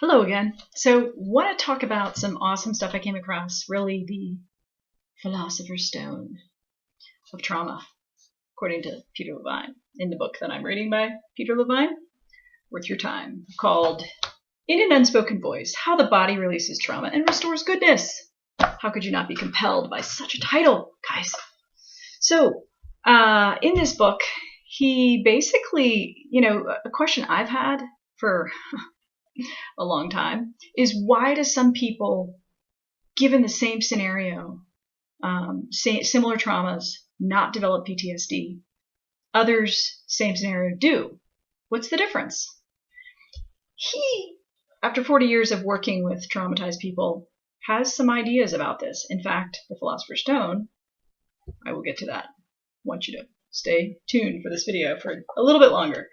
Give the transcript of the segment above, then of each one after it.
Hello again. So, want to talk about some awesome stuff I came across, really the philosopher's stone of trauma, according to Peter Levine, in the book that I'm reading by Peter Levine, worth your time, called In an Unspoken Voice, How the Body Releases Trauma and Restores Goodness. How could you not be compelled by such a title, guys? So, in this book, he basically, a question I've had for a long time is, why do some people, given the same scenario, similar traumas, not develop PTSD? Others, same scenario, do. What's the difference? He, after 40 years of working with traumatized people, has some ideas about this. In fact, the Philosopher's Stone, I will get to that. I want you to stay tuned for this video for a little bit longer.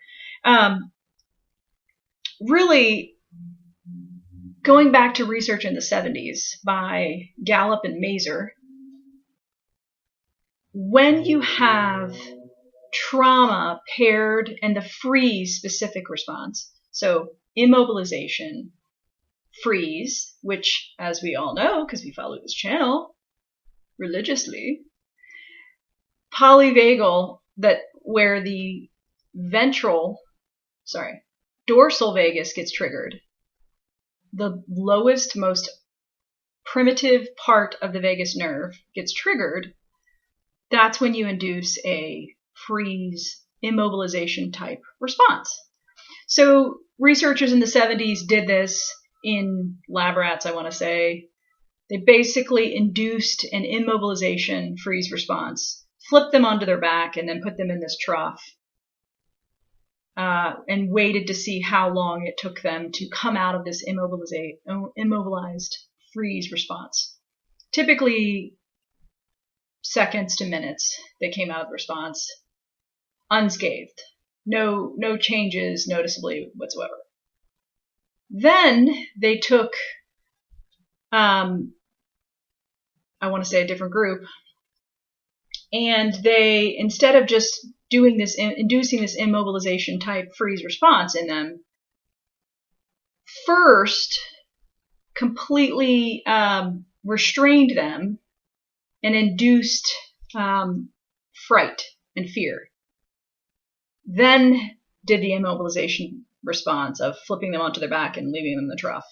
Really, going back to research in the 70s by Gallup and Mazur, when you have trauma paired and the freeze specific response, so immobilization, freeze, which, as we all know, because we follow this channel religiously, polyvagal, that where the dorsal vagus gets triggered, the lowest, most primitive part of the vagus nerve gets triggered, that's when you induce a freeze, immobilization type response. So researchers in the 70s did this in lab rats, I want to say. They basically induced an immobilization freeze response, flipped them onto their back, and then put them in this trough, and waited to see how long it took them to come out of this immobilized freeze response. Typically seconds to minutes, they came out of the response unscathed. No changes noticeably whatsoever. Then they took, I want to say a different group, and they, instead of just doing this, inducing this immobilization type freeze response in them, first completely restrained them and induced fright and fear. Then did the immobilization response of flipping them onto their back and leaving them in the trough.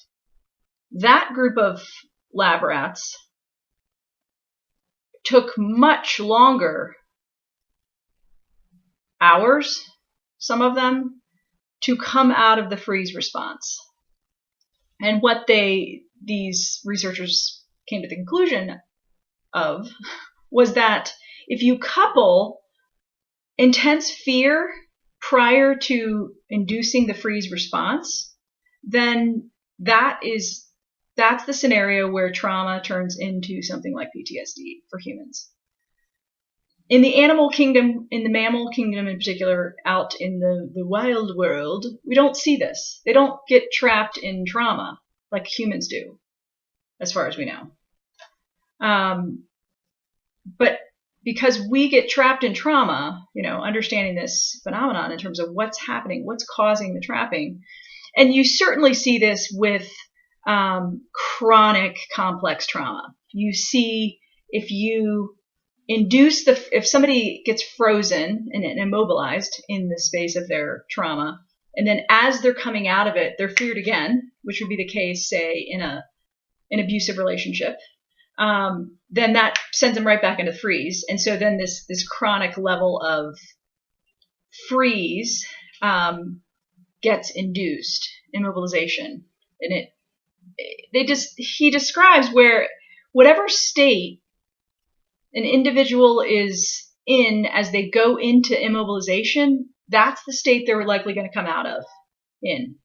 That group of lab rats took much longer, hours, some of them, to come out of the freeze response. And what these researchers came to the conclusion of was that if you couple intense fear prior to inducing the freeze response, then that's the scenario where trauma turns into something like PTSD for humans. In the animal kingdom, in the mammal kingdom in particular, out in the wild world, we don't see this. They don't get trapped in trauma like humans do, as far as we know. But because we get trapped in trauma, understanding this phenomenon in terms of what's happening, what's causing the trapping, and you certainly see this with chronic complex trauma. You see, if somebody gets frozen and immobilized in the space of their trauma, and then as they're coming out of it, they're feared again, which would be the case, say, in an abusive relationship, then that sends them right back into freeze. And so then this chronic level of freeze gets induced, immobilization. And he describes where whatever state an individual is in as they go into immobilization, that's the state they're likely going to come out of in.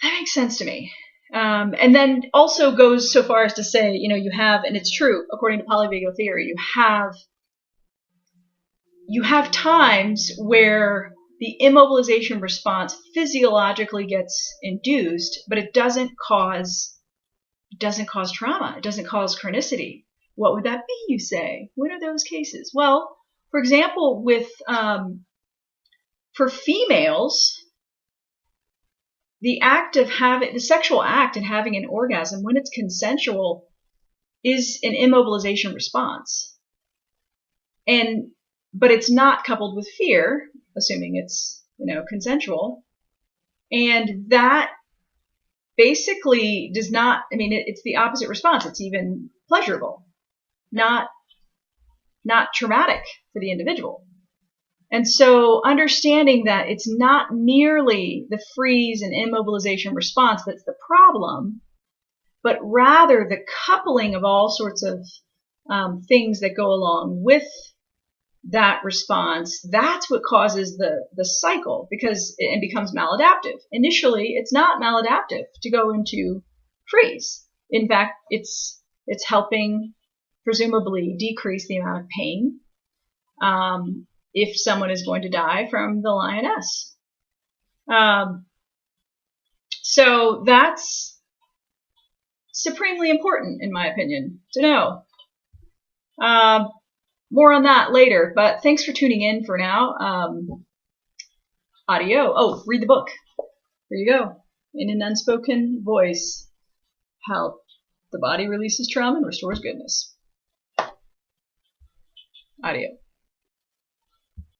That makes sense to me. And then also goes so far as to say, you have, and it's true, according to polyvagal theory, you have times where the immobilization response physiologically gets induced, but it doesn't cause trauma. It doesn't cause chronicity. What would that be, you say? What are those cases? Well, for example, for females, the sexual act and having an orgasm, when it's consensual, is an immobilization response. But it's not coupled with fear, assuming it's, consensual. And that basically does not, it's the opposite response. It's even pleasurable, not traumatic for the individual. And so understanding that it's not merely the freeze and immobilization response that's the problem, but rather the coupling of all sorts of things that go along with that response, that's what causes the cycle, because it becomes maladaptive. Initially, it's not maladaptive to go into freeze. In fact, it's helping presumably decrease the amount of pain if someone is going to die from the lioness. So that's supremely important, in my opinion, to know. More on that later, but thanks for tuning in for now. Audio. Oh, read the book. There you go. In an unspoken voice, how the body releases trauma and restores goodness. Audio.